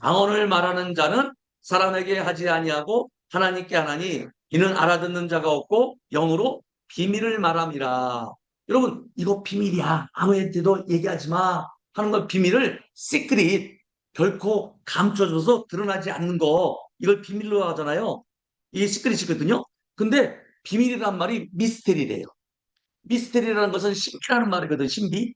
방언을 말하는 자는 사람에게 하지 아니하고 하나님께 하나니 이는 알아듣는 자가 없고 영으로 비밀을 말함이라. 여러분 이거 비밀이야. 아무한테도 얘기하지 마 하는 걸 비밀을 시크릿 결코 감춰줘서 드러나지 않는 거 이걸 비밀로 하잖아요. 이게 시크릿이거든요. 근데 비밀이란 말이 미스테리래요. 미스테리라는 것은 신비라는 말이거든. 신비.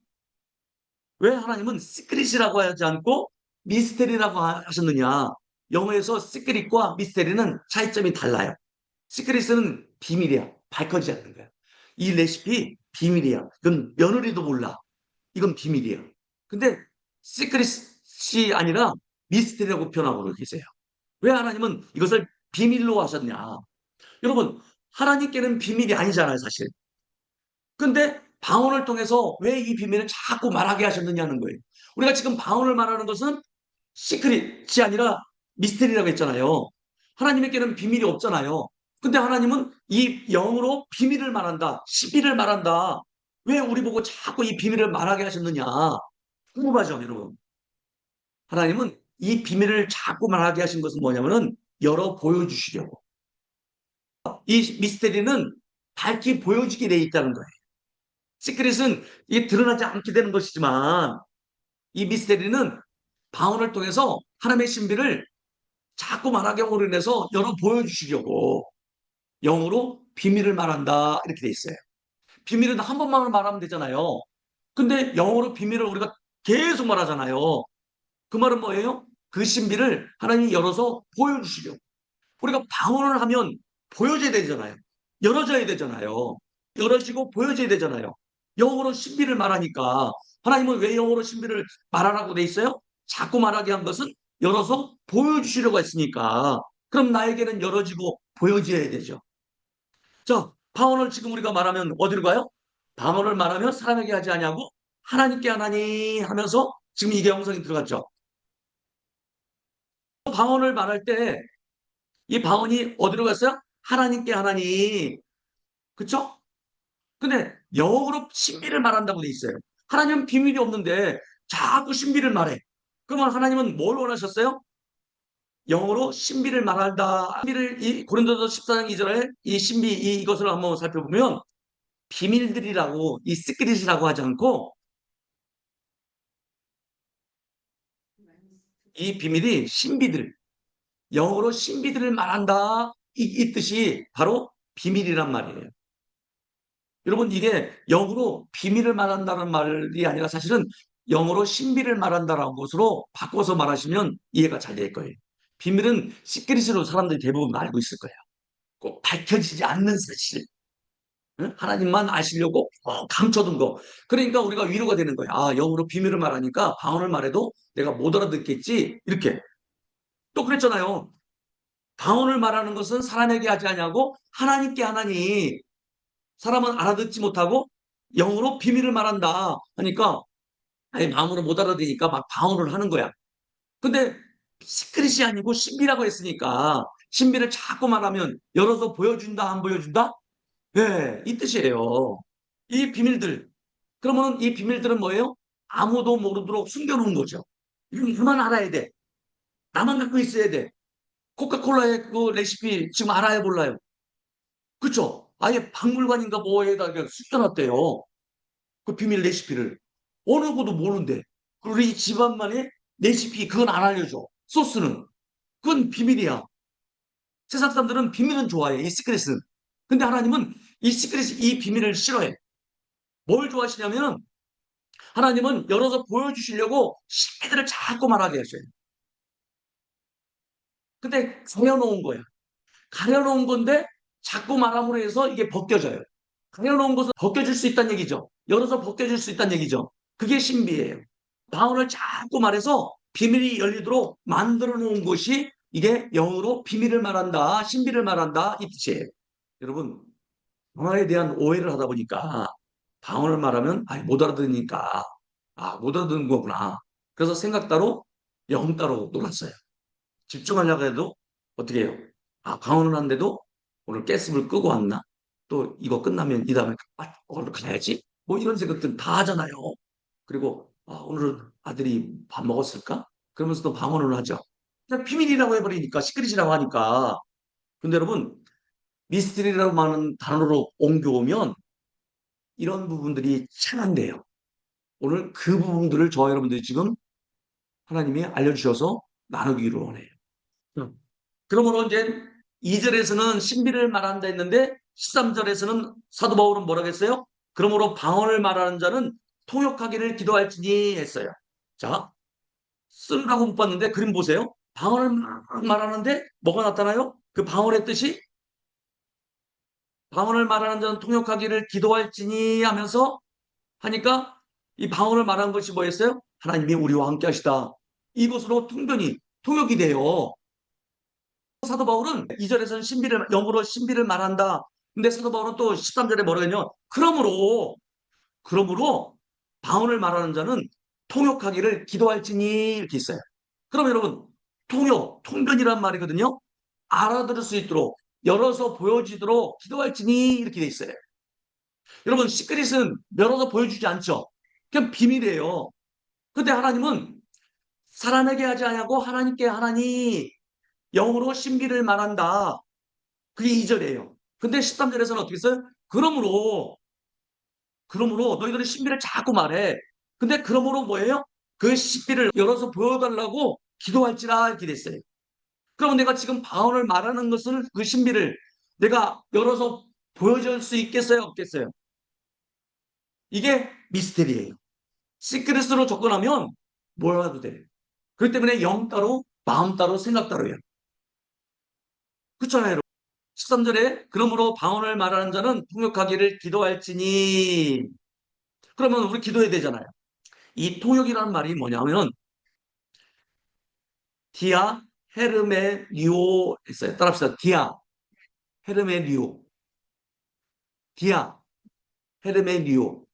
왜 하나님은 시크릿이라고 하지 않고 미스테리라고 하셨느냐? 영어에서 시크릿과 미스테리는 차이점이 달라요. 시크릿은 비밀이야. 밝혀지지 않는 거야. 이 레시피 비밀이야. 이건 며느리도 몰라. 이건 비밀이야. 근데 시크릿이 아니라 미스테리라고 표현하고 계세요. 왜 하나님은 이것을 비밀로 하셨냐? 여러분, 하나님께는 비밀이 아니잖아요, 사실. 근데 방언을 통해서 왜 이 비밀을 자꾸 말하게 하셨느냐는 거예요. 우리가 지금 방언을 말하는 것은 시크릿이 아니라 미스테리라고 했잖아요. 하나님께는 비밀이 없잖아요. 근데 하나님은 이 영으로 비밀을 말한다. 시비를 말한다. 왜 우리 보고 자꾸 이 비밀을 말하게 하셨느냐? 궁금하죠, 여러분? 하나님은 이 비밀을 자꾸 말하게 하신 것은 뭐냐면은 열어 보여주시려고. 이 미스테리는 밝히 보여지게 돼 있다는 거예요. 시크릿은 이게 드러나지 않게 되는 것이지만 이 미스테리는 방언을 통해서 하나님의 신비를 자꾸 말하게 함으로 인해서 열어 보여주시려고 영어로 비밀을 말한다 이렇게 돼 있어요. 비밀은 한 번만 말하면 되잖아요. 근데 영어로 비밀을 우리가 계속 말하잖아요. 그 말은 뭐예요? 그 신비를 하나님이 열어서 보여주시려고. 우리가 방언을 하면 보여져야 되잖아요. 열어져야 되잖아요. 열어지고 보여져야 되잖아요. 영어로 신비를 말하니까 하나님은 왜 영어로 신비를 말하라고 돼 있어요? 자꾸 말하게 한 것은 열어서 보여주시려고 했으니까 그럼 나에게는 열어지고 보여져야 되죠. 자, 방언을 지금 우리가 말하면 어디로 가요? 방언을 말하면 사람에게 하지 아니하고 하나님께 하나니 하면서 지금 이게 영성이 들어갔죠. 방언을 말할 때 이 방언이 어디로 갔어요? 하나님께 하나니. 그쵸? 근데 영어로 신비를 말한다고 돼 있어요. 하나님은 비밀이 없는데 자꾸 신비를 말해. 그러면 하나님은 뭘 원하셨어요? 영어로 신비를 말한다. 신비를 이 고린도서 14장 2절에 이 신비 이것을 한번 살펴보면 비밀들이라고 이 시크릿이라고 하지 않고 이 비밀이 신비들 영어로 신비들을 말한다 이 뜻이 바로 비밀이란 말이에요. 여러분 이게 영어로 비밀을 말한다는 말이 아니라 사실은 영어로 신비를 말한다라는 것으로 바꿔서 말하시면 이해가 잘 될 거예요. 비밀은 시크릿으로 사람들이 대부분 알고 있을 거예요. 꼭 밝혀지지 않는 사실. 응? 하나님만 아시려고 감춰둔 거. 그러니까 우리가 위로가 되는 거예요. 아, 영어로 비밀을 말하니까 방언을 말해도 내가 못 알아듣겠지. 이렇게. 또 그랬잖아요. 방언을 말하는 것은 사람에게 하지 아니하고 하나님께 하나니 사람은 알아듣지 못하고 영어로 비밀을 말한다 하니까 아예 마음으로 못 알아듣으니까 막 방언을 하는 거야. 근데 시크릿이 아니고 신비라고 했으니까 신비를 자꾸 말하면 열어서 보여준다 안 보여준다? 네, 이 뜻이에요. 이 비밀들. 그러면 이 비밀들은 뭐예요? 아무도 모르도록 숨겨놓은 거죠. 이건 나만 알아야 돼. 나만 갖고 있어야 돼. 코카콜라의 그 레시피 지금 알아야 몰라요. 그쵸? 아예 박물관인가 뭐에다 숨겨놨대요. 그 비밀 레시피를. 어느 것도 모르는데. 우리 집안만의 레시피 그건 안 알려줘. 소스는. 그건 비밀이야. 세상 사람들은 비밀은 좋아해. 이 시크릿은. 근데 하나님은 이 시크릿, 이 비밀을 싫어해. 뭘 좋아하시냐면 하나님은 열어서 보여주시려고 신비들을 자꾸 말하게 하셔요. 근데 가려놓은 거야. 가려놓은 건데 자꾸 말함으로 해서 이게 벗겨져요. 가려놓은 것은 벗겨질 수 있다는 얘기죠. 열어서 벗겨질 수 있다는 얘기죠. 그게 신비예요. 바울을 자꾸 말해서 비밀이 열리도록 만들어 놓은 것이 이게 영어로 비밀을 말한다, 신비를 말한다 이 뜻이에요. 여러분, 방언에 대한 오해를 하다 보니까 방언을 말하면 못 알아듣으니까 못 알아듣는 거구나. 그래서 생각 따로 영 따로 놀았어요. 집중하려고 해도 어떻게 해요? 방언을 하는데도 오늘 가스불 끄고 왔나? 또 이거 끝나면 이 다음에 오늘 가야지? 뭐 이런 생각들 다 하잖아요. 그리고 오늘은 아들이 밥 먹었을까? 그러면서 또 방언을 하죠. 그냥 비밀이라고 해버리니까, 시크릿이라고 하니까. 근데 여러분, 미스터리라고 하는 단어로 옮겨오면 이런 부분들이 참 안 돼요. 오늘 그 부분들을 저와 여러분들이 지금 하나님이 알려주셔서 나누기로 원해요. 그러므로 이제 2절에서는 신비를 말한다 했는데 13절에서는 사도 바울은 뭐라고 했어요? 그러므로 방언을 말하는 자는 통역하기를 기도할지니 했어요. 자, 쓰라고 못 봤는데 그림 보세요. 방언을 막 말하는데 뭐가 나타나요? 그 방언의 뜻이 방언을 말하는 자는 통역하기를 기도할지니 하면서 하니까 이 방언을 말한 것이 뭐였어요? 하나님이 우리와 함께 하시다. 이것으로 통변이 통역이 돼요. 사도 바울은 2절에서는 신비를 영으로 신비를 말한다. 근데 사도 바울은 또 13절에 뭐라고 했냐? 그러므로 방언을 말하는 자는 통역하기를 기도할지니 이렇게 있어요. 그럼 여러분 통변이란 말이거든요. 알아들을 수 있도록 열어서 보여지도록 기도할지니 이렇게 돼 있어요. 여러분 시크릿은 열어서 보여주지 않죠. 그냥 비밀이에요. 근데 하나님은 사람에게 하지 아니하고 하나님께 하나니 영으로 신비를 말한다. 그게 2절이에요. 근데 13절에서는 어떻게 써요? 그러므로 너희들은 신비를 자꾸 말해. 근데 그러므로 뭐예요? 그 신비를 열어서 보여달라고 기도할지라 이렇게 됐어요. 그러면 내가 지금 방언을 말하는 것을 그 신비를 내가 열어서 보여줄 수 있겠어요? 없겠어요? 이게 미스테리예요. 시크릿으로 접근하면 뭘 해도 돼. 그렇기 때문에 영 따로, 마음 따로, 생각 따로예요. 그렇잖아요. 13절에 그러므로 방언을 말하는 자는 통역하기를 기도할지니 그러면 우리 기도해야 되잖아요. 이 통역이라는 말이 뭐냐면 디아 헤르메니오 있어요. 따라합시다. 헤르메니오 디아 헤르메니오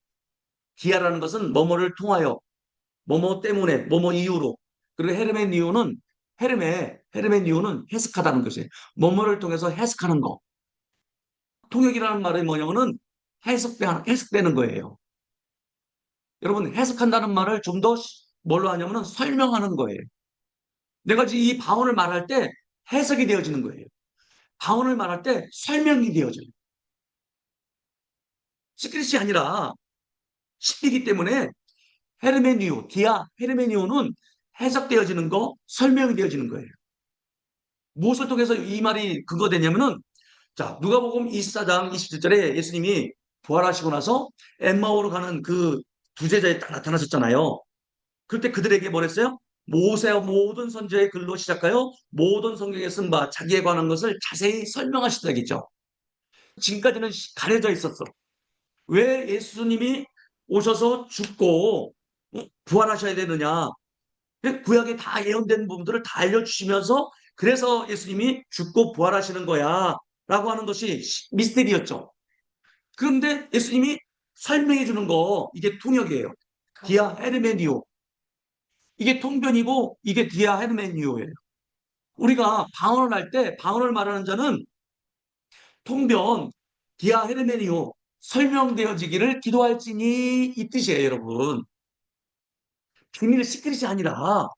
디아라는 것은 뭐뭐를 통하여 뭐뭐 때문에 뭐뭐 이유로 그리고 헤르메니오는 해석하다는 것이에요. 뭐뭐를 통해서 해석하는 거. 통역이라는 말이 뭐냐면은 해석되는 거예요. 여러분 해석한다는 말을 좀 더 뭘로 하냐면은 설명하는 거예요. 내가 지금 이 방언을 말할 때 해석이 되어지는 거예요. 방언을 말할 때 설명이 되어져요. 시크릿이 아니라 시이기 때문에 헤르메니오는 해석되어지는 거, 설명이 되어지는 거예요. 무엇을 통해서 이 말이 근거되냐면은 자, 누가복음 24장 27절에 예수님이 부활하시고 나서 엠마오로 가는 그 두 제자에 딱 나타나셨잖아요. 그때 그들에게 뭐랬어요? 모세와 모든 선지자의 글로 시작하여 모든 성경에 쓴 바 자기에 관한 것을 자세히 설명하시다겠죠. 지금까지는 가려져 있었어. 왜 예수님이 오셔서 죽고 부활하셔야 되느냐? 구약에 다 예언된 부분들을 다 알려주시면서 그래서 예수님이 죽고 부활하시는 거야 라고 하는 것이 미스테리였죠. 그런데 예수님이 설명해 주는 거 이게 통역이에요. 디아 헤르메니오 이게 통변이고 이게 디아 헤르메니오예요. 우리가 방언을 할 때 방언을 말하는 자는 통변 디아 헤르메니오 설명되어지기를 기도할지니 이 뜻이에요, 여러분. 비밀 시크릿이 아니라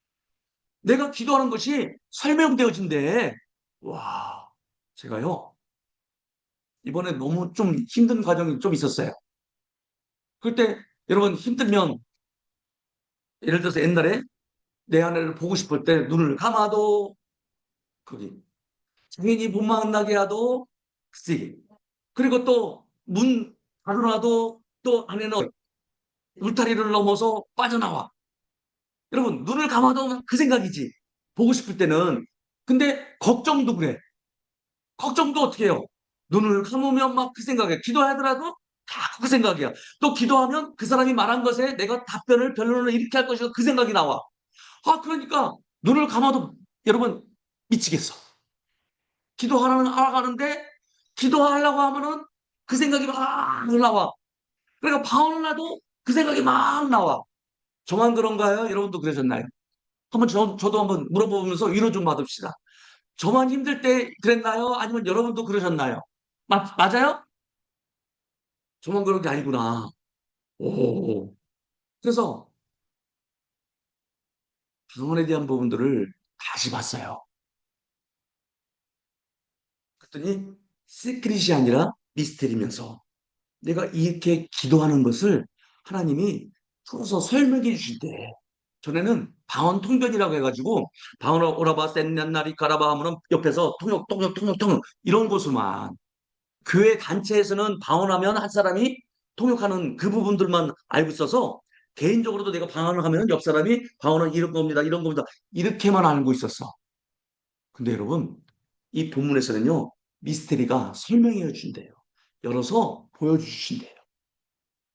내가 기도하는 것이 설명되어진대. 와, 제가요 이번에 너무 좀 힘든 과정이 좀 있었어요. 그때 여러분 힘들면 예를 들어서 옛날에 내 아내를 보고 싶을 때 눈을 감아도 거기 장인이 못 만나게 하도 쓰기 그리고 또 문 닫아놔도 또 안에는 울타리를 넘어서 빠져나와. 여러분 눈을 감아도 그 생각이지. 보고 싶을 때는. 근데 걱정도 그래. 걱정도 어떻게 해요? 눈을 감으면 막 그 생각이야. 기도하더라도 다 그 생각이야. 또 기도하면 그 사람이 말한 것에 내가 변론을 이렇게 할 것이고 그 생각이 나와. 아, 그러니까 눈을 감아도 여러분 미치겠어. 기도하라는 알아가는데 기도하려고 하면은 그 생각이 막 나와. 그러니까 방언을 나도 그 생각이 막 나와. 저만 그런가요? 여러분도 그러셨나요? 한번 저도 한번 물어보면서 위로 좀 받읍시다. 저만 힘들 때 그랬나요? 아니면 여러분도 그러셨나요? 맞아요? 저만 그런 게 아니구나. 오. 그래서 방언에 대한 부분들을 다시 봤어요. 그랬더니 시크릿이 아니라 미스테리면서 내가 이렇게 기도하는 것을 하나님이 풀어서 설명해 주신대. 전에는 방언 통변이라고 해가지고 방언 오라바 센난나리 까라바 하면은 옆에서 통역 통역 통역 통역 이런 것을만 교회 단체에서는 방언하면 한 사람이 통역하는 그 부분들만 알고 있어서 개인적으로도 내가 방언을 하면 옆 사람이 방언은 이런 겁니다 이런 겁니다 이렇게만 알고 있었어. 근데 여러분 이 본문에서는요 미스테리가 설명해 주신대요. 열어서 보여주신대요.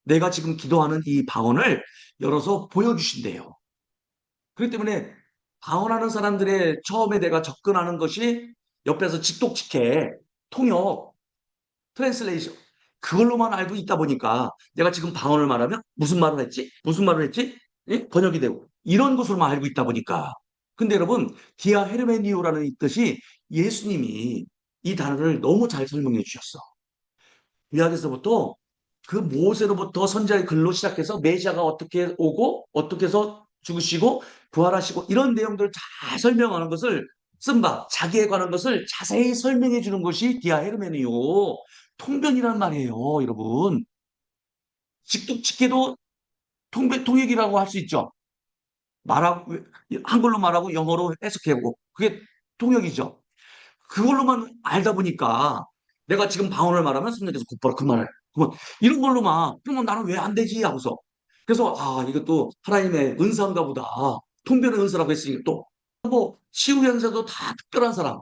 내가 지금 기도하는 이 방언을 열어서 보여주신대요. 그렇기 때문에 방언하는 사람들의 처음에 내가 접근하는 것이 옆에서 직독직해 통역, 트랜슬레이션 그걸로만 알고 있다 보니까 내가 지금 방언을 말하면 무슨 말을 했지? 무슨 말을 했지? 예? 번역이 되고 이런 것으로만 알고 있다 보니까 근데 여러분 디아 헤르메니오라는 이 뜻이 예수님이 이 단어를 너무 잘 설명해 주셨어. 구약에서부터 그 모세로부터 선지자의 글로 시작해서 메시아가 어떻게 오고 어떻게 해서 죽으시고 부활하시고 이런 내용들을 잘 설명하는 것을 쓴 바 자기에 관한 것을 자세히 설명해 주는 것이 디아 헤르메니오 통변이란 말이에요 여러분. 직독직해도 통역이라고 할 수 있죠. 말하고 한글로 말하고 영어로 해석해보고 그게 통역이죠. 그걸로만 알다 보니까 내가 지금 방언을 말하면 성령께서 곧바로 그 말을 그러면 이런 걸로만 그러면 나는 왜 안 되지 하고서 그래서 아 이것도 하나님의 은사인가 보다. 통변의 은사라고 했으니 또 뭐 치유의 은사도 다 특별한 사람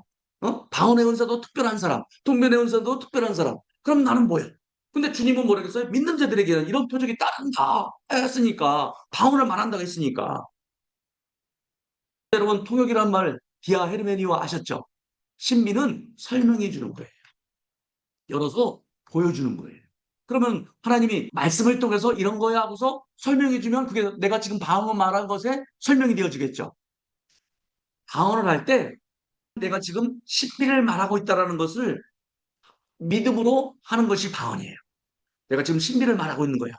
방언의 은사도 특별한 사람 통변의 은사도 특별한 사람 그럼 나는 뭐야. 근데 주님은 뭐라겠어요? 믿는 자들에게는 이런 표적이 따른다 했으니까 방언을 말한다고 했으니까 여러분 통역이란 말 디아 헤르메니와 아셨죠? 신비는 설명해 주는 거예요. 열어서 보여주는 거예요. 그러면 하나님이 말씀을 통해서 이런 거야 하고서 설명해 주면 그게 내가 지금 방언 말한 것에 설명이 되어지겠죠. 방언을 할 때 내가 지금 신비를 말하고 있다는 것을 믿음으로 하는 것이 방언이에요. 내가 지금 신비를 말하고 있는 거야.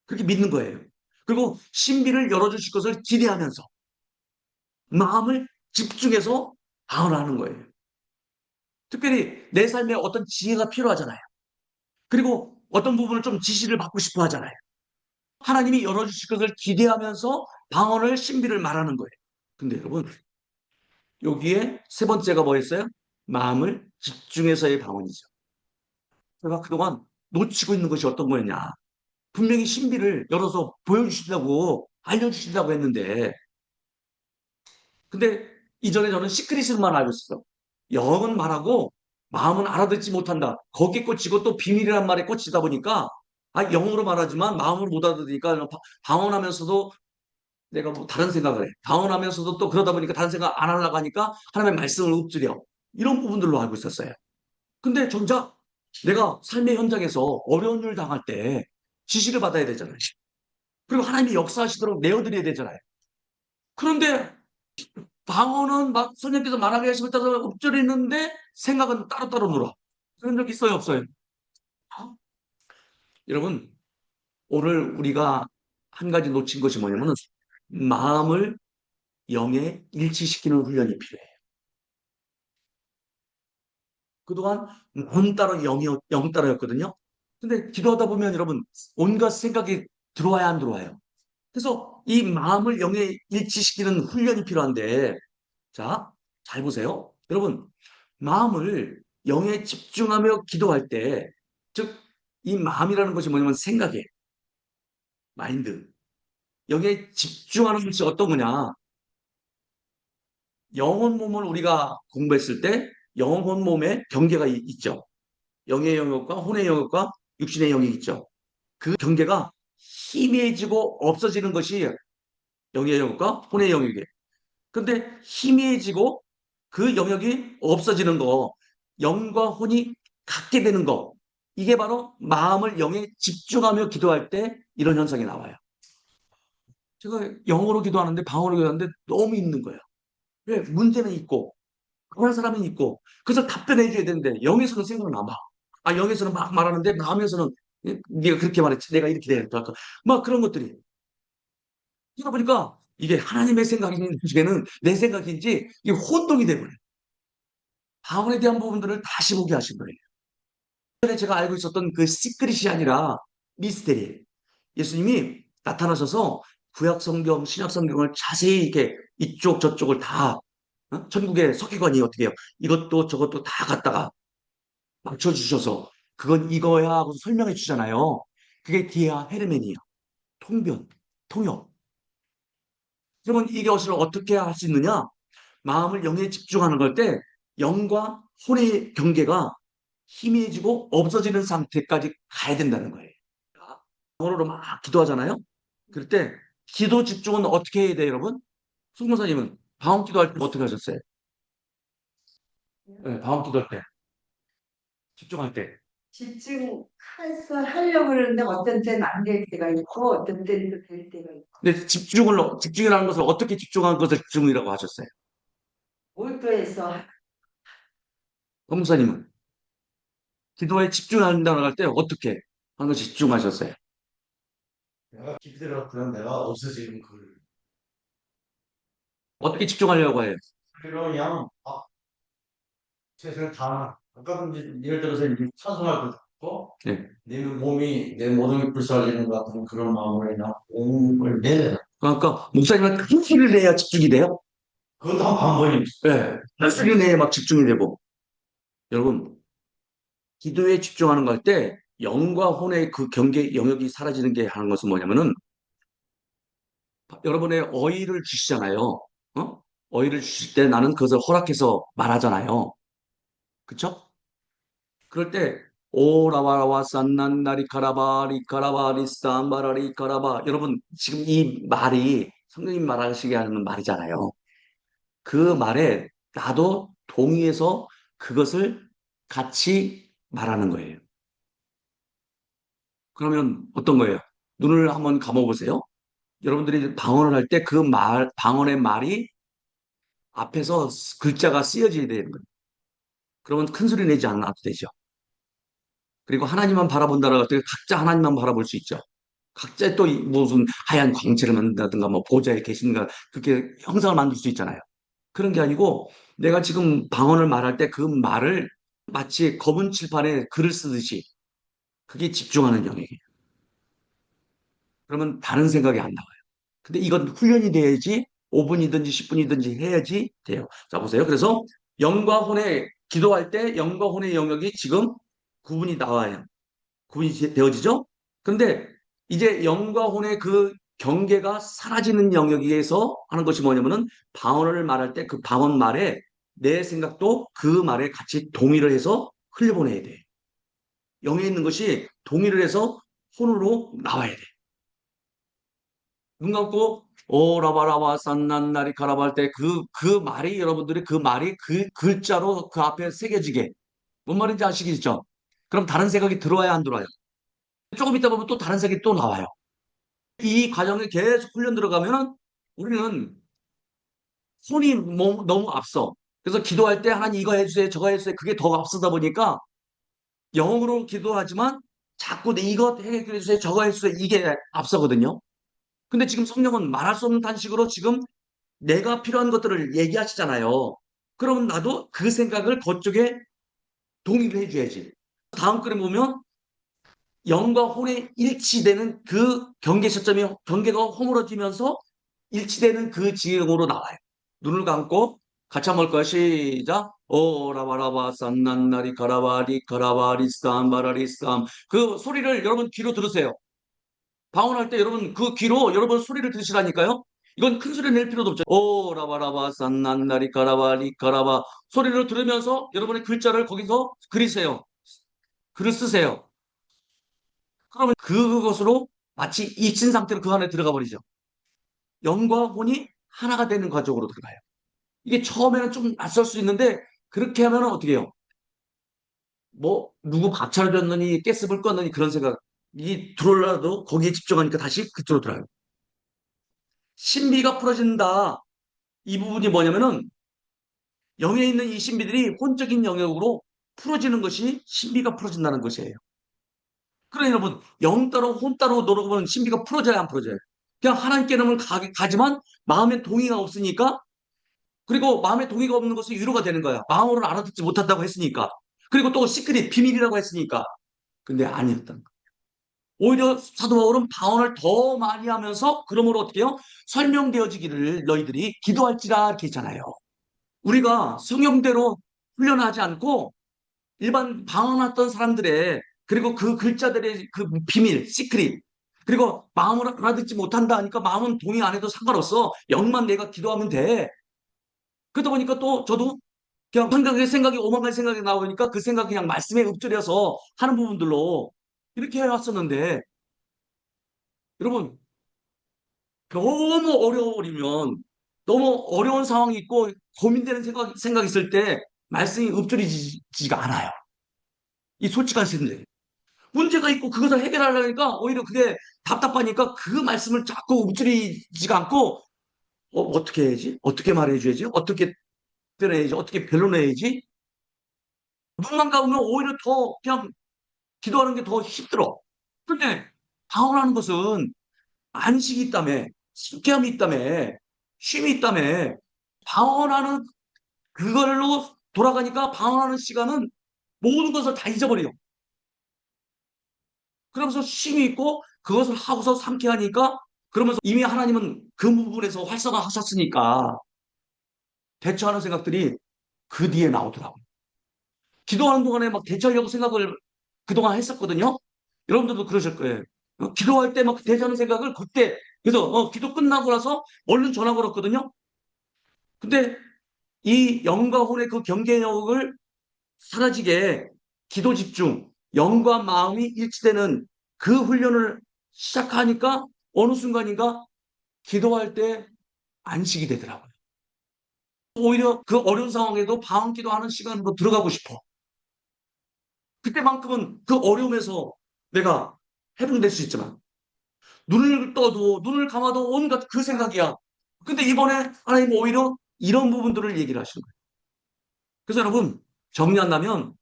그렇게 믿는 거예요. 그리고 신비를 열어주실 것을 기대하면서 마음을 집중해서 방언하는 거예요. 특별히 내 삶에 어떤 지혜가 필요하잖아요. 그리고 어떤 부분을 좀 지시를 받고 싶어 하잖아요. 하나님이 열어주실 것을 기대하면서 방언을 신비를 말하는 거예요. 근데 여러분 여기에 세 번째가 뭐였어요? 마음을 집중해서의 방언이죠. 제가 그동안 놓치고 있는 것이 어떤 거였냐. 분명히 신비를 열어서 보여주신다고 알려주신다고 했는데 근데 이전에 저는 시크릿만 알고 있었어. 영은 말하고 마음은 알아듣지 못한다. 거기에 꽂히고 또 비밀이란 말에 꽂히다 보니까 영어로 말하지만 마음을 못 알아듣으니까 방언하면서도 내가 뭐 다른 생각을 해. 방언하면서도 또 그러다 보니까 다른 생각 안 하려고 하니까 하나님의 말씀을 읊조려. 이런 부분들로 알고 있었어요. 근데 정작 내가 삶의 현장에서 어려운 일 당할 때 지시를 받아야 되잖아요. 그리고 하나님이 역사하시도록 내어드려야 되잖아요. 그런데 방언은 막 선생님께서 말하게 하시고 따서 읊조리는데 생각은 따로따로 놀아. 그런 적 있어요, 없어요? 어? 여러분, 오늘 우리가 한 가지 놓친 것이 뭐냐면 마음을 영에 일치시키는 훈련이 필요해요. 그동안 문 따로 영 따로였거든요. 근데 기도하다 보면 여러분 온갖 생각이 들어와야 안 들어와요. 그래서 이 마음을 영에 일치시키는 훈련이 필요한데 자, 잘 보세요. 여러분 마음을 영에 집중하며 기도할 때 즉 이 마음이라는 것이 뭐냐면 생각이에요. 마인드. 여기에 집중하는 것이 어떤 거냐. 영혼 몸을 우리가 공부했을 때 영혼 몸에 경계가 있죠. 영의 영역과 혼의 영역과 육신의 영역이 있죠. 그 경계가 희미해지고 없어지는 것이 영의 영역과 혼의 영역이에요. 근데 희미해지고 그 영역이 없어지는 거, 영과 혼이 같게 되는 거, 이게 바로 마음을 영에 집중하며 기도할 때 이런 현상이 나와요. 제가 영어로 기도하는데 방어로 기도하는데 너무 있는 거예요. 왜? 문제는 있고 그런 사람은 있고 그래서 답변해 줘야 되는데 영에서는 생각은 안 봐. 영에서는 막 말하는데 마음에서는 네가 그렇게 말했지. 내가 이렇게 돼야 될 것 같고 막 그런 것들이. 그러다 보니까 이게 하나님의 생각인지는 내 생각인지 이게 혼동이 되버려요. 방언에 대한 부분들을 다시 보게 하신 거예요. 전에 제가 알고 있었던 그 시크릿이 아니라 미스테리예요. 예수님이 나타나셔서 구약 성경, 신약 성경을 자세히 이렇게 이쪽 저쪽을 다 천국의 서기관이 어떻게 해요? 이것도 저것도 다 갖다가 맞춰주셔서 그건 이거야 하고 설명해 주잖아요. 그게 디아 헤르멘이에요. 통변, 통역. 그러면 이것을 어떻게 할 수 있느냐? 마음을 영에 집중하는 걸 때 영과 혼의 경계가 희미해지고 없어지는 상태까지 가야 된다는 거예요. 영어로 막 기도하잖아요. 그럴 때 기도 집중은 어떻게 해야 돼요, 여러분? 승무사님은 방언 기도할 때 어떻게 하셨어요? 네, 방언 기도할 때, 집중할 때. 집중해서 하려고 그러는데 어떤 때는 안 될 때가 있고 어떤 때는 또 될 때가 있고 근데 집중이라는 것을 어떻게 집중하는 것을 집중이라고 하셨어요? 몰두해서 법무사님은 기도에 집중한다고 할 때 어떻게 하는 것에 집중하셨어요? 내가 깊이 들어갔면 내가 없어지는 그 어떻게 집중하려고 해요? 그런 그냥 최선을 다 아까 예를 들어서 이렇게 찬송할 때 듣고 네. 내 몸이 내 모든 게 불사르는 것 같은 그런 마음으로 그냥 온걸 내려 그러니까 목사님은 큰 소리를 내야 집중이 돼요? 그것도 한 방법입니다. 네. 큰 소리를 내야 막 집중이 되고. 여러분, 기도에 집중하는 거 할 때 영과 혼의 그 경계 영역이 사라지는 게 하는 것은 뭐냐면은 여러분의 어의를 주시잖아요. 어? 어의를 주실 때 나는 그것을 허락해서 말하잖아요. 그쵸? 그럴 때 오라바라와 산난나리 카라바리 카라바리 쌈바라리 카라바 여러분 지금 이 말이 성령님 말하시게 하는 말이잖아요. 그 말에 나도 동의해서 그것을 같이 말하는 거예요. 그러면 어떤 거예요? 눈을 한번 감아보세요. 여러분들이 방언을 할 때 그 방언의 말이 앞에서 글자가 쓰여져야 되는 거예요. 그러면 큰 소리 내지 않아도 되죠. 그리고 하나님만 바라본다라고 할 때 각자 하나님만 바라볼 수 있죠. 각자 또 무슨 하얀 광채를 만든다든가 뭐 보좌에 계신가 그렇게 형상을 만들 수 있잖아요. 그런 게 아니고 내가 지금 방언을 말할 때 그 말을 마치 검은 칠판에 글을 쓰듯이 그게 집중하는 영역이에요. 그러면 다른 생각이 안 나와요. 근데 이건 훈련이 돼야지 5분이든지 10분이든지 해야지 돼요. 자, 보세요. 그래서 영과 혼의 기도할 때 영과 혼의 영역이 지금 구분이 나와요. 구분이 되어지죠? 그런데 이제 영과 혼의 그 경계가 사라지는 영역에서 하는 것이 뭐냐면은 방언을 말할 때 그 방언 말에 내 생각도 그 말에 같이 동의를 해서 흘려보내야 돼. 영에 있는 것이 동의를 해서 혼으로 나와야 돼. 눈 감고 오라바라바 산난나리 가라바 할 때 그 말이 여러분들이 그 말이 그 글자로 그 앞에 새겨지게 뭔 말인지 아시겠죠? 그럼 다른 생각이 들어와야 안 들어와요? 조금 있다 보면 또 다른 생각이 또 나와요. 이 과정에 계속 훈련 들어가면은 우리는 손이 너무 앞서. 그래서 기도할 때 하나님 이거 해주세요, 저거 해주세요. 그게 더 앞서다 보니까 영으로 기도하지만 자꾸 내 이거 해주세요, 저거 해주세요. 이게 앞서거든요. 근데 지금 성령은 말할 수 없는 단식으로 지금 내가 필요한 것들을 얘기하시잖아요. 그러면 나도 그 생각을 그쪽에 동의를 해줘야지. 다음 글에 보면 영과 혼의 일치되는 그 경계 시점이 경계가 허물어지면서 일치되는 그 지경으로 나와요. 눈을 감고 같이 한번 볼 거야. 시작. 오라바라바 산난나리 가라바리 가라바리 쌈바라리 쌈. 그 소리를 여러분 귀로 들으세요. 방언할 때 여러분 그 귀로 여러분 소리를 들으시라니까요. 이건 큰 소리 낼 필요도 없죠. 오라바라바 산난나리 가라바리 가라바 소리를 들으면서 여러분의 글자를 거기서 그리세요. 글을 쓰세요. 그러면 그것으로 마치 잊힌 상태로 그 안에 들어가 버리죠. 영과 혼이 하나가 되는 과정으로 들어가요. 이게 처음에는 좀 낯설 수 있는데 그렇게 하면 어떻게 해요? 뭐 누구 밥 차려줬느니 가스불 껐느니 그런 생각이 들어올라도 거기에 집중하니까 다시 그쪽으로 들어가요. 신비가 풀어진다. 이 부분이 뭐냐면은 영에 있는 이 신비들이 혼적인 영역으로 풀어지는 것이 신비가 풀어진다는 것이에요. 그러니 여러분 영 따로 혼 따로 노력하면 신비가 풀어져야 안 풀어져요? 그냥 하나님께는 가지만 마음에 동의가 없으니까, 그리고 마음에 동의가 없는 것은 위로가 되는 거야. 마음으로는 알아듣지 못한다고 했으니까. 그리고 또 시크릿, 비밀이라고 했으니까. 근데 아니었던 거야. 오히려 사도 바울은 방언을 더 많이 하면서 그러므로 어떻게 해요? 설명되어지기를 너희들이 기도할지라 이렇게 했잖아요. 우리가 성경대로 훈련하지 않고 일반 방언했던 사람들의, 그리고 그 글자들의 그 비밀, 시크릿, 그리고 마음으로 알아듣지 못한다 하니까 마음은 동의 안 해도 상관없어. 영만 내가 기도하면 돼. 그러다 보니까 또 저도 그냥 한 가지 생각이 오만 가지 생각이 나오니까 그 생각 그냥 말씀에 읊조려서 하는 부분들로 이렇게 해왔었는데, 여러분 너무 어려워버리면, 너무 어려운 상황이 있고 고민되는 생각 있을 때 말씀이 읊조리지가 않아요. 이 솔직한 생각. 문제가 있고 그것을 해결하려니까 오히려 그게 답답하니까 그 말씀을 자꾸 읊조리지가 않고, 어떻게 해야지? 어떻게 말해줘야지? 어떻게 표현해야지? 어떻게 변론해야지? 눈만 감으면 오히려 더 그냥 기도하는 게 더 힘들어. 근데 방언하는 것은 안식이 있다며, 숙함이 있다며, 쉼이 있다며, 방언하는 그걸로 돌아가니까 방언하는 시간은 모든 것을 다 잊어버려요. 그러면서 쉼이 있고 그것을 하고서 상쾌하니까, 그러면서 이미 하나님은 그 부분에서 활성화하셨으니까 대처하는 생각들이 그 뒤에 나오더라고요. 기도하는 동안에 막 대처하려고 생각을 그동안 했었거든요. 여러분들도 그러실 거예요. 기도할 때 막 대처하는 생각을 그때, 그래서 기도 끝나고 나서 얼른 전화 걸었거든요. 근데 이 영과 혼의 그 경계력을 사라지게 기도 집중, 영과 마음이 일치되는 그 훈련을 시작하니까 어느 순간인가 기도할 때 안식이 되더라고요. 오히려 그 어려운 상황에도 방언 기도하는 시간으로 들어가고 싶어. 그때만큼은 그 어려움에서 내가 해방될 수 있지만, 눈을 떠도 눈을 감아도 온갖 그 생각이야. 근데 이번에 하나님 오히려 이런 부분들을 얘기를 하시는 거예요. 그래서 여러분, 정리한다면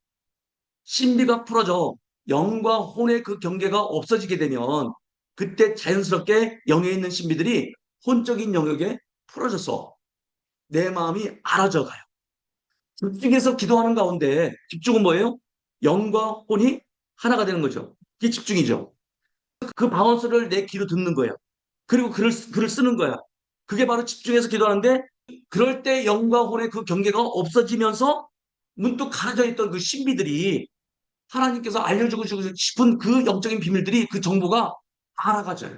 신비가 풀어져 영과 혼의 그 경계가 없어지게 되면 그때 자연스럽게 영에 있는 신비들이 혼적인 영역에 풀어져서 내 마음이 알아져 가요. 집중해서 기도하는 가운데 집중은 뭐예요? 영과 혼이 하나가 되는 거죠. 그게 집중이죠. 그 방언소리를 내 귀로 듣는 거예요. 그리고 글을 쓰는 거야. 그게 바로 집중해서 기도하는데, 그럴 때 영과 혼의 그 경계가 없어지면서 문득 가려져 있던 그 신비들이, 하나님께서 알려주고 싶은 그 영적인 비밀들이, 그 정보가 알아가져요.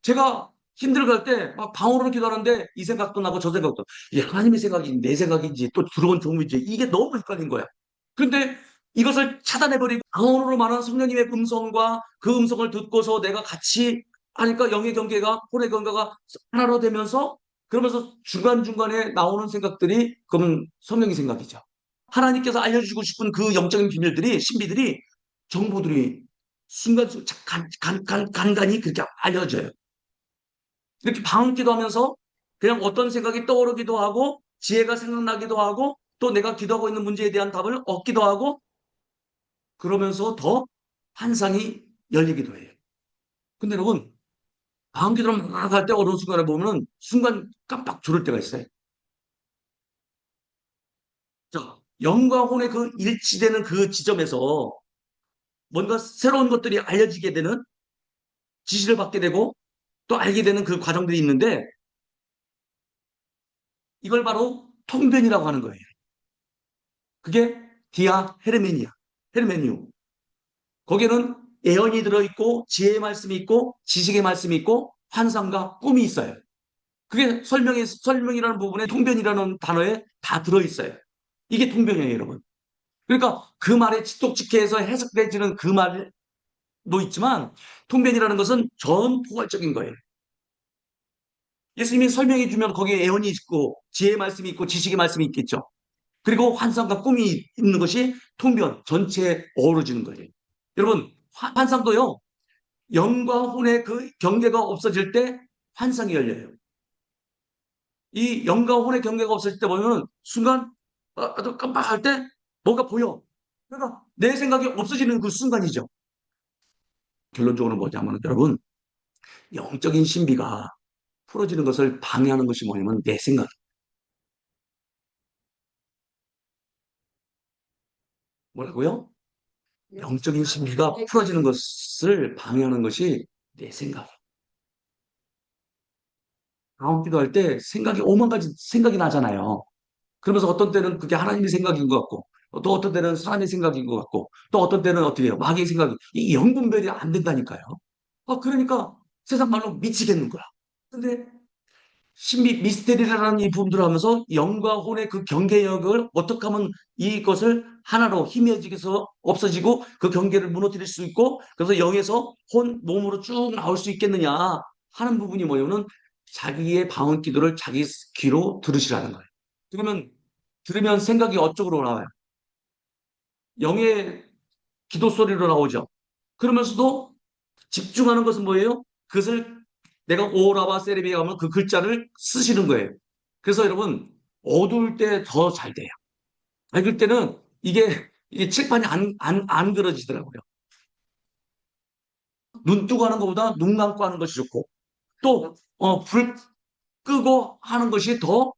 제가 힘들어갈 때 막 방언으로 기도하는데 이 생각도 나고 저 생각도, 이게 하나님의 생각인지 내 생각인지 또 들어온 정보인지 이게 너무 헷갈린 거야. 그런데 이것을 차단해버리고 방언으로 말하는 성령님의 음성과 그 음성을 듣고서 내가 같이 하니까 영의 경계가, 혼의 경계가 하나로 되면서, 그러면서 중간중간에 나오는 생각들이 그러면 성령의 생각이죠. 하나님께서 알려주고 싶은 그 영적인 비밀들이, 신비들이, 정보들이 간간히 그렇게 알려져요. 이렇게 방언 기도하면서 그냥 어떤 생각이 떠오르기도 하고 지혜가 생각나기도 하고 또 내가 기도하고 있는 문제에 대한 답을 얻기도 하고, 그러면서 더 환상이 열리기도 해요. 근데 여러분, 방언 기도를 막 할 때 어려운 순간에 보면은 순간 깜빡 졸을 때가 있어요. 자, 영과 혼의 그 일치되는 그 지점에서 뭔가 새로운 것들이 알려지게 되는, 지시를 받게 되고 또 알게 되는 그 과정들이 있는데, 이걸 바로 통변이라고 하는 거예요. 그게 디아 헤르메니아, 헤르메니우. 거기에는 예언이 들어있고 지혜의 말씀이 있고 지식의 말씀이 있고 환상과 꿈이 있어요. 그게 설명이라는 부분에 통변이라는 단어에 다 들어있어요. 이게 통변이에요, 여러분. 그러니까 그 말에 치톡치케해서 해석되지는 그 말도 있지만, 통변이라는 것은 전포괄적인 거예요. 예수님이 설명해 주면 거기에 예언이 있고 지혜의 말씀이 있고 지식의 말씀이 있겠죠. 그리고 환상과 꿈이 있는 것이 통변 전체에 어우러지는 거예요. 여러분, 환상도요, 영과 혼의 그 경계가 없어질 때 환상이 열려요. 이 영과 혼의 경계가 없어질 때 보면 순간 아주 깜빡할 때 뭔가 보여. 그러니까 내 생각이 없어지는 그 순간이죠. 결론적으로 뭐냐면 여러분, 영적인 신비가 풀어지는 것을 방해하는 것이 뭐냐면 내 생각. 뭐라고요? 영적인 신비가 풀어지는 것을 방해하는 것이 내 생각. 다음 기도할 때 생각이 오만 가지 생각이 나잖아요. 그러면서 어떤 때는 그게 하나님의 생각인 것 같고, 또 어떤 때는 사람의 생각인 것 같고, 또 어떤 때는 어떻게 해요? 마귀의 생각이, 이 영분별이 안 된다니까요. 그러니까 세상 말로 미치겠는 거야. 근데 신비, 미스테리라는 이 부분들을 하면서 영과 혼의 그 경계역을 어떻게 하면 이것을 하나로 희미해지게서 없어지고 그 경계를 무너뜨릴 수 있고 그래서 영에서 혼, 몸으로 쭉 나올 수 있겠느냐 하는 부분이 뭐냐면 자기의 방언 기도를 자기 귀로 들으시라는 거예요. 그러면 들으면 생각이 어쪽으로 나와요? 영의 기도 소리로 나오죠. 그러면서도 집중하는 것은 뭐예요? 그것을 내가 오라바 세레비에 가면 그 글자를 쓰시는 거예요. 그래서 여러분 어두울 때 더 잘 돼요. 읽을 때는 이게 칠판이 안 그려지더라고요. 눈 뜨고 하는 것보다 눈 감고 하는 것이 좋고 또 불 끄고 하는 것이 더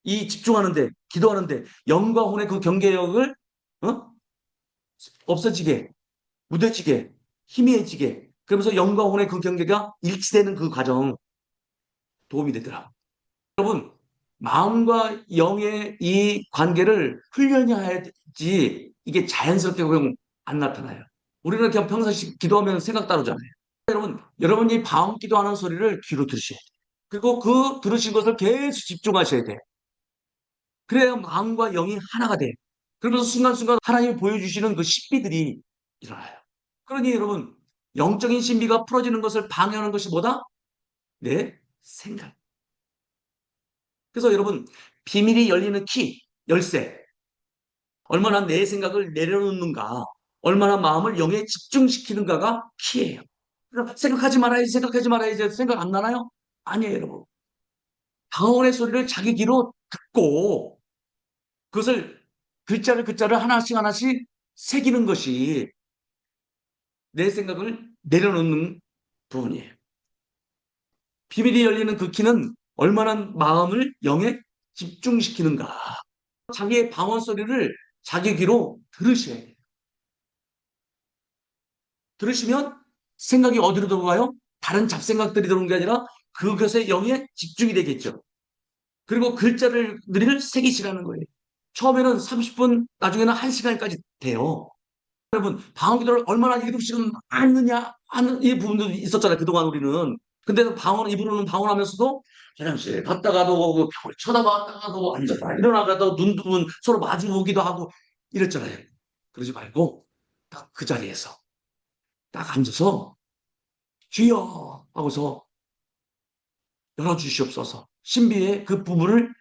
이 집중하는데 기도하는데 영과 혼의 그 경계력을 어? 없어지게 무뎌지게 희미해지게 그러면서 영과 혼의 그 경계가 일치되는 그 과정 도움이 되더라. 여러분 마음과 영의 이 관계를 훈련해야지 이게 자연스럽게 그냥 안 나타나요. 우리는 그냥 평상시 기도하면 생각 따르잖아요. 여러분이 방언 기도하는 소리를 귀로 들으셔야 돼요. 그리고 그 들으신 것을 계속 집중하셔야 돼요. 그래야 마음과 영이 하나가 돼요. 그러면서 순간순간 하나님이 보여주시는 그 신비들이 일어나요. 그러니 여러분 영적인 신비가 풀어지는 것을 방해하는 것이 뭐다? 내 생각. 그래서 여러분 비밀이 열리는 키, 열쇠. 얼마나 내 생각을 내려놓는가, 얼마나 마음을 영에 집중시키는가가 키예요. 그러니까 생각하지 말아야지 생각 안 나나요? 아니에요, 여러분. 방언의 소리를 자기 귀로 듣고 그것을 글자를 하나씩 하나씩 새기는 것이 내 생각을 내려놓는 부분이에요. 비밀이 열리는 그 키는 얼마나 마음을 영에 집중시키는가. 자기의 방언 소리를 자기 귀로 들으셔야 돼요. 들으시면 생각이 어디로 들어가요? 다른 잡생각들이 들어오는 게 아니라 그것에 영에 집중이 되겠죠. 그리고 글자를 늘 새기시라는 거예요. 처음에는 30분, 나중에는 1시간까지 돼요. 여러분, 방언 기도를 얼마나 읽으시면 않느냐 하는 이 부분도 있었잖아요. 그동안 우리는. 근데 입으로는 방언하면서도 화장실 갔다가도 벽을 쳐다봤다가도 앉았다 일어나가도 눈 두면 서로 마주 보기도 하고 이랬잖아요. 그러지 말고 딱 그 자리에서 딱 앉아서 주여 하고서 열어주시옵소서. 신비의 그 부분을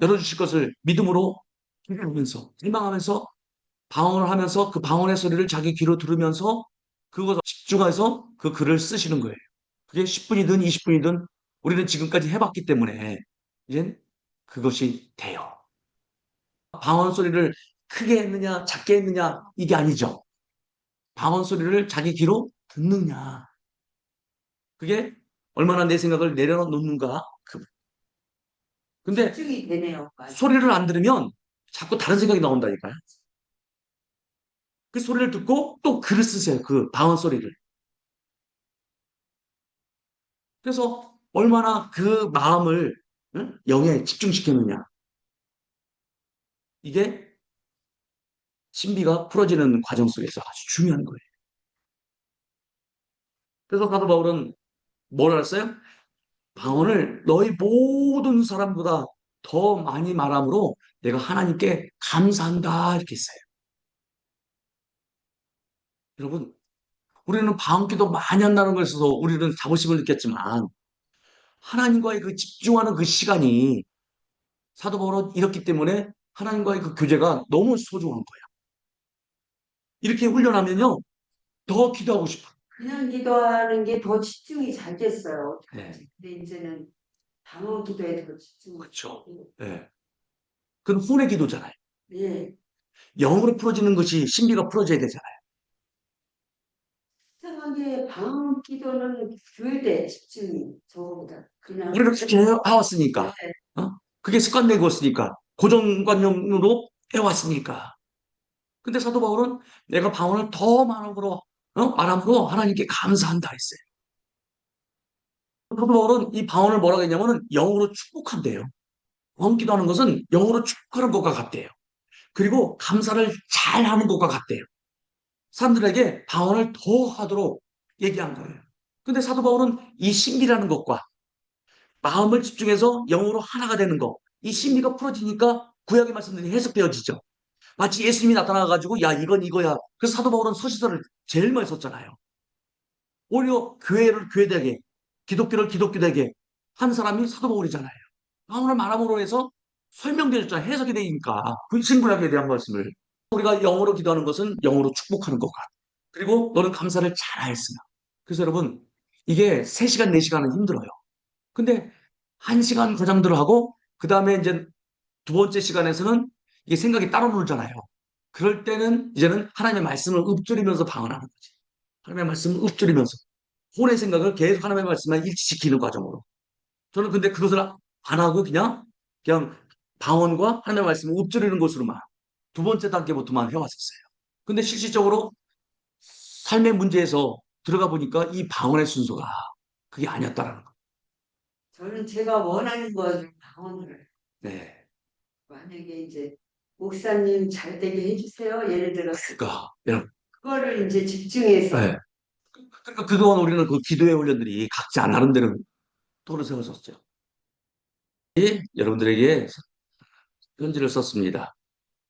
열어주실 것을 믿음으로 기도하면서 희망하면서 방언을 하면서 그 방언의 소리를 자기 귀로 들으면서 그것을 집중해서 그 글을 쓰시는 거예요. 그게 10분이든 20분이든 우리는 지금까지 해봤기 때문에 이제 그것이 돼요. 방언 소리를 크게 했느냐 작게 했느냐 이게 아니죠. 방언 소리를 자기 귀로 듣느냐 그게 얼마나 내 생각을 내려놓는가. 근데 집중이 되네요. 맞아요. 소리를 안 들으면 자꾸 다른 생각이 나온다니까요. 그 소리를 듣고 또 글을 쓰세요. 그 방언 소리를. 그래서 얼마나 그 마음을 영에 집중시켰느냐. 이게 신비가 풀어지는 과정 속에서 아주 중요한 거예요. 그래서 사도 바울은 뭘 했어요? 방언을 너희 모든 사람보다 더 많이 말함으로 내가 하나님께 감사한다 이렇게 했어요. 여러분 우리는 방언기도 많이 한다는 것에서 우리는 자부심을 느꼈지만 하나님과의 그 집중하는 그 시간이 사도 바울은 이렇기 때문에 하나님과의 그 교제가 너무 소중한 거예요. 이렇게 훈련하면요 더 기도하고 싶어요. 그냥 기도하는 게 더 집중이 잘 됐어요. 네. 근데 이제는 방언 기도에 더 집중을 그렇죠. 하고. 네. 그건 혼의 기도잖아요. 예. 영으로 풀어지는 것이 신비가 풀어져야 되잖아요. 이상하게 방언 기도 기도는 교회대 집중이 저거보다 그냥 우리는 그렇게 해왔으니까. 어? 그게 습관되고 있으니까. 고정관념으로 해왔으니까. 근데 사도 바울은 내가 방언을 더 말함으로 하나님께 감사한다 했어요. 사도 바울은 이 방언을 뭐라고 했냐면은 영으로 축복한대요. 기도하는 것은 영으로 축복하는 것과 같대요. 그리고 감사를 잘 하는 것과 같대요. 사람들에게 방언을 더 하도록 얘기한 거예요. 근데 사도 바울은 이 신비라는 것과 마음을 집중해서 영으로 하나가 되는 것, 이 신비가 풀어지니까 구약의 말씀들이 해석되어지죠. 마치 예수님이 나타나가지고 야 이건 이거야. 그래서 사도 바울은 서신서를 제일 많이 썼잖아요. 오히려 교회를 교회되게, 기독교를 기독교되게 한 사람이 사도 바울이잖아요. 방언을 말함으로 해서 설명되었잖아요. 해석이 되니까 그 신구약에 대한 말씀을 우리가 영어로 기도하는 것은 영어로 축복하는 것 같아. 그리고 너는 감사를 잘 하였으나. 그래서 여러분 이게 3시간, 4시간은 힘들어요. 근데 1시간 가장들을 하고 그 다음에 이제 두 번째 시간에서는 이게 생각이 따로 놀잖아요. 그럴 때는 이제는 하나님의 말씀을 읊조리면서 방언하는 거지. 하나님의 말씀을 읊조리면서 혼의 생각을 계속 하나님의 말씀만 일치시키는 과정으로. 저는 근데 그것을 안 하고 그냥 방언과 하나님의 말씀을 읊조리는 것으로만 두 번째 단계부터만 해왔었어요. 근데 실질적으로 삶의 문제에서 들어가 보니까 이 방언의 순서가 그게 아니었다라는 거. 저는 제가 원하는 건 방언을 네. 만약에 이제 목사님 잘 되게 해주세요. 예를 들어서 그러니까 여러분, 그거를 이제 집중해서 네. 그러니까 그동안 우리는 그 기도의 훈련들이 각자 나름대로 토를 세웠었죠. 여러분들에게 편지를 썼습니다.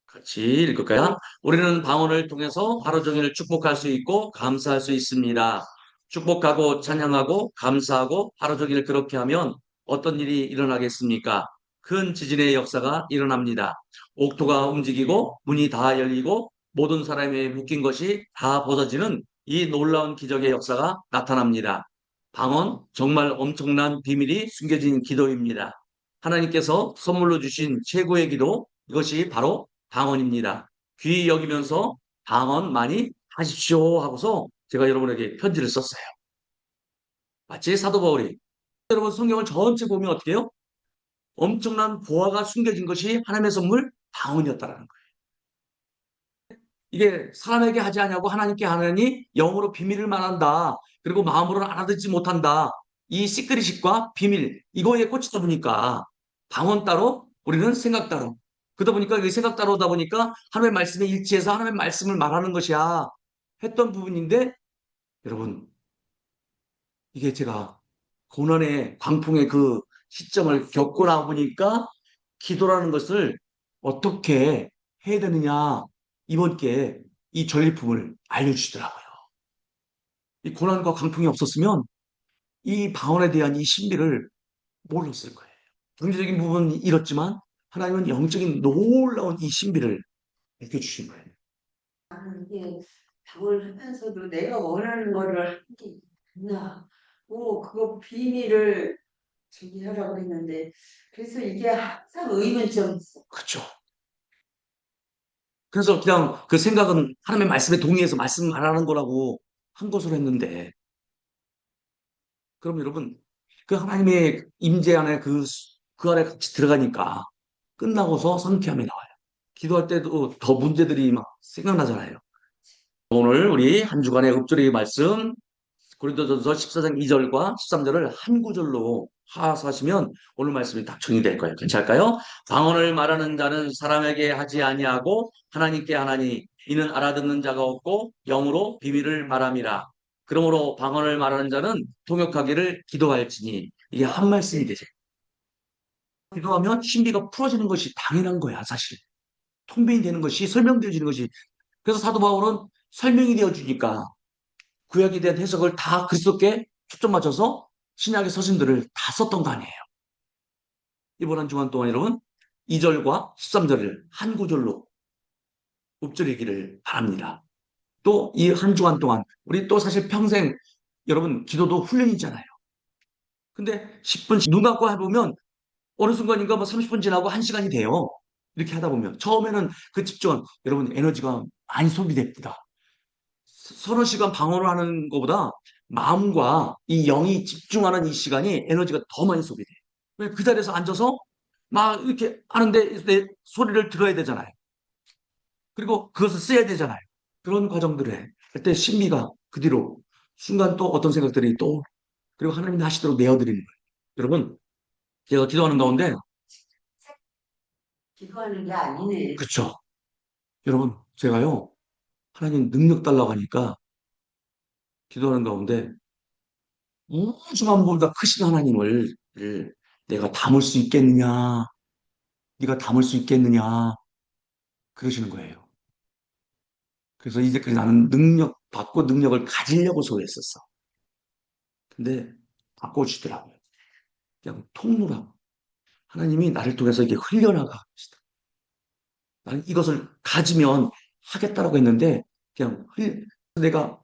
같이 읽을까요? 우리는 방언을 통해서 하루 종일 축복할 수 있고 감사할 수 있습니다. 축복하고 찬양하고 감사하고 하루 종일 그렇게 하면 어떤 일이 일어나겠습니까? 큰 지진의 역사가 일어납니다. 옥토가 움직이고 문이 다 열리고 모든 사람이 묶인 것이 다 벗어지는 이 놀라운 기적의 역사가 나타납니다. 방언, 정말 엄청난 비밀이 숨겨진 기도입니다. 하나님께서 선물로 주신 최고의 기도, 이것이 바로 방언입니다. 귀히 여기면서 방언 많이 하십시오 하고서 제가 여러분에게 편지를 썼어요. 마치 사도 바울이 여러분 성경을 전체 보면 어떻게 해요? 엄청난 보화가 숨겨진 것이 하나님의 선물 방언이었다라는 거예요. 이게 사람에게 하지 아니하고 하나님께 하느니 영으로 비밀을 말한다. 그리고 마음으로는 알아듣지 못한다. 이 시크릿과 비밀 이거에 꽂히다 보니까 방언 따로 우리는 생각 따로 그러다 보니까 이 생각 따로다 보니까 하나님의 말씀에 일치해서 하나님의 말씀을 말하는 것이야 했던 부분인데 여러분 이게 제가 고난의 광풍의 그 시점을 겪고 나보니까 기도라는 것을 어떻게 해야 되느냐 이번께 이 전리품을 알려주시더라고요. 이 고난과 광풍이 없었으면 이 방언에 대한 이 신비를 몰랐을 거예요. 경제적인 부분은 잃었지만 하나님은 영적인 놀라운 이 신비를 알려주신 거예요. 이게 방언을 하면서도 내가 원하는 거를 하는 게 있나? 그거 비밀을 저기 하라고 했는데 그래서 이게 항상 의문점이 있어. 그렇죠. 그래서 그냥 그 생각은 하나님의 말씀에 동의해서 말씀 안 하는 거라고 한 것으로 했는데 그럼 여러분 그 하나님의 임재 안에 그 안에 같이 들어가니까 끝나고서 상쾌함이 나와요. 기도할 때도 더 문제들이 막 생각나잖아요. 오늘 우리 한 주간의 읊조리 말씀 고린도전서 14장 2절과 13절을 한 구절로 하사하시면 오늘 말씀이 딱 정리될 거예요. 괜찮을까요? 방언을 말하는 자는 사람에게 하지 아니하고 하나님께 하나니 이는 알아듣는 자가 없고 영으로 비밀을 말함이라. 그러므로 방언을 말하는 자는 통역하기를 기도할지니 이게 한 말씀이 되죠. 기도하면 신비가 풀어지는 것이 당연한 거야, 사실. 통변이 되는 것이 설명되어지는 것이. 그래서 사도 바울은 설명이 되어주니까 구약에 대한 해석을 다 그리스도께 초점 맞춰서 신약의 서신들을 다 썼던 거 아니에요. 이번 한 주간 동안 여러분 2절과 13절을 한 구절로 읊조리기를 바랍니다. 또 이 한 주간 동안 우리 또 사실 평생 여러분 기도도 훈련이잖아요. 근데 10분 눈 감고 해보면 어느 순간인가 뭐 30분 지나고 1시간이 돼요. 이렇게 하다 보면 처음에는 그 집중은 여러분 에너지가 많이 소비됩니다. 서너 시간 방언을 하는 것보다 마음과 이 영이 집중하는 이 시간이 에너지가 더 많이 소비돼. 왜 그 자리에서 앉아서 막 이렇게 하는데 내 소리를 들어야 되잖아요. 그리고 그것을 써야 되잖아요. 그런 과정들을 해. 그때 신비가 그 뒤로 순간 또 어떤 생각들이 또 그리고 하나님이 하시도록 내어드리는 거예요. 여러분, 제가 기도하는 가운데 기도하는 게 아니네. 그렇죠. 여러분, 제가요 하나님 능력 달라고 하니까 기도하는 가운데 우주만 보다 크신 하나님을 내가 담을 수 있겠느냐? 네가 담을 수 있겠느냐? 그러시는 거예요. 그래서 이제까지 나는 능력 받고 능력을 가지려고 소했었어. 근데 바꿔주시더라고요. 그냥 통로라고. 하나님이 나를 통해서 이게 흘려나가. 나는 이것을 가지면 하겠다라고 했는데 내가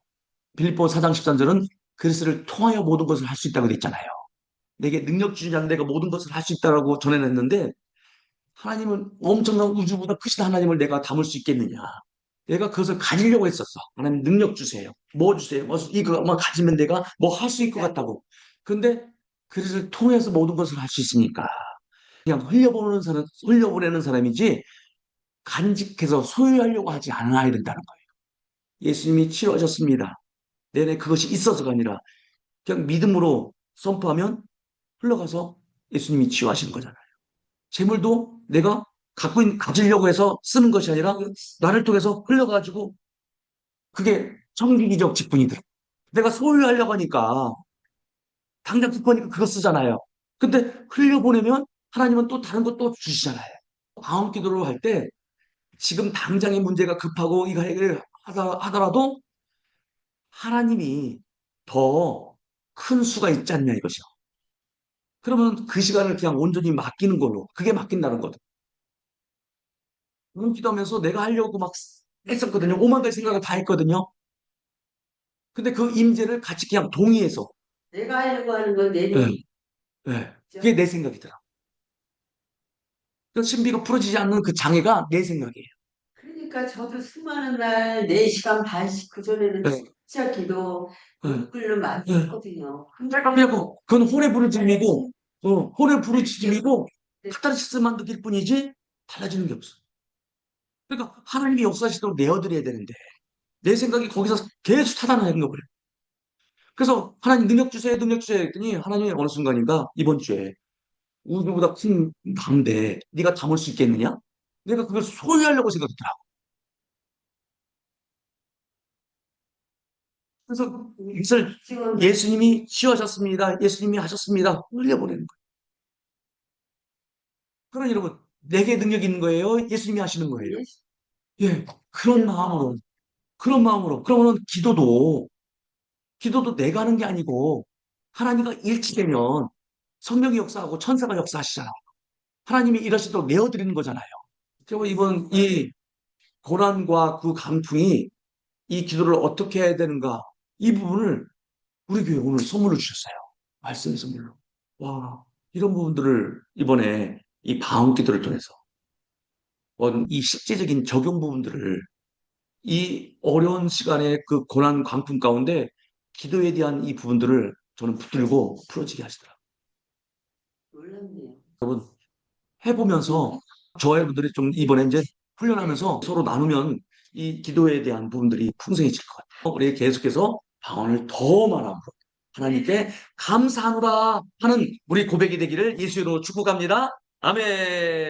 빌립보 4장 13절은 그리스를 통하여 모든 것을 할 수 있다고 했잖아요. 내게 능력 주신 자는 내가 모든 것을 할 수 있다라고 전해냈는데 하나님은 엄청난 우주보다 크신 하나님을 내가 담을 수 있겠느냐. 내가 그것을 가지려고 했었어. 하나님 능력 주세요. 뭐 주세요. 이거 가지면 내가 뭐 할 수 있을 것 같다고. 근데 그것을 통해서 모든 것을 할 수 있으니까 그냥 흘려보내는 사람이지 간직해서 소유하려고 하지 않아야 된다는 거예요. 예수님이 치료하셨습니다. 내내 그것이 있어서가 아니라 그냥 믿음으로 선포하면 흘러가서 예수님이 치유하시는 거잖아요. 재물도 내가 가지려고 해서 쓰는 것이 아니라 나를 통해서 흘러가지고 그게 청기기적 직분이더라. 내가 소유하려고 하니까 당장 기뻐하니까 그거 쓰잖아요. 근데 흘려보내면 하나님은 또 다른 것도 주시잖아요. 방언 기도를 할 때 지금 당장의 문제가 급하고 이거 하더라도 하나님이 더 큰 수가 있지 않냐 이것이요. 그러면 그 시간을 그냥 온전히 맡기는 걸로 그게 맡긴다는 거죠. 기도하면서 내가 하려고 막 했었거든요. 오만 가지 생각을 다 했거든요. 근데 그 임재를 같이 그냥 동의해서 내가 하려고 하는 건 내 네, 눈이. 네. 그게 내 생각이더라. 그 신비가 풀어지지 않는 그 장애가 내 생각이에요. 그러니까 저도 수많은 날 4시간 반씩 그전에는 네, 진짜 기도 네, 눈글로 많이 네. 했거든요. 그래갖고 그건 홀에 부르짖음이고 홀에 부르짖음이고 네. 카타르시스만 느낄 뿐이지 달라지는 게 없어. 그러니까 하나님이 역사하시도록 내어드려야 되는데 내 생각이 거기서 계속 타다나는 거예요. 그래서 하나님 능력 주세요 했더니 하나님이 어느 순간인가 이번 주에 우주보다 큰 담대 네가 담을 수 있겠느냐? 내가 그걸 소유하려고 생각했더라고. 그래서 이것을 지금 예수님이 치유하셨습니다. 예수님이 하셨습니다. 흘려보내는 거예요. 그러니 여러분 내게 능력이 있는 거예요. 예수님이 하시는 거예요. 예, 그런 마음으로. 그러면 기도도 내가 하는 게 아니고 하나님과 일치되면 성령이 역사하고 천사가 역사하시잖아요. 하나님이 이러시도록 내어드리는 거잖아요. 그리고 이번 이 고난과 그 강풍이 이 기도를 어떻게 해야 되는가 이 부분을 우리 교회 오늘 선물로 주셨어요. 말씀의 선물로. 와, 이런 부분들을 이번에 이 방언 기도를 통해서 이 실제적인 적용 부분들을 이 어려운 시간에 그 고난 광풍 가운데 기도에 대한 이 부분들을 저는 붙들고 풀어지게 하시더라고요. 놀랍네요. 여러분 해보면서 저와 여러분들이 좀 이번에 이제 훈련하면서 서로 나누면 이 기도에 대한 부분들이 풍성해질 것 같아요. 우리 계속해서 방언을 더 말함으로 하나님께 감사하노라 하는 우리 고백이 되기를 예수 이름으로 축복합니다. 아멘.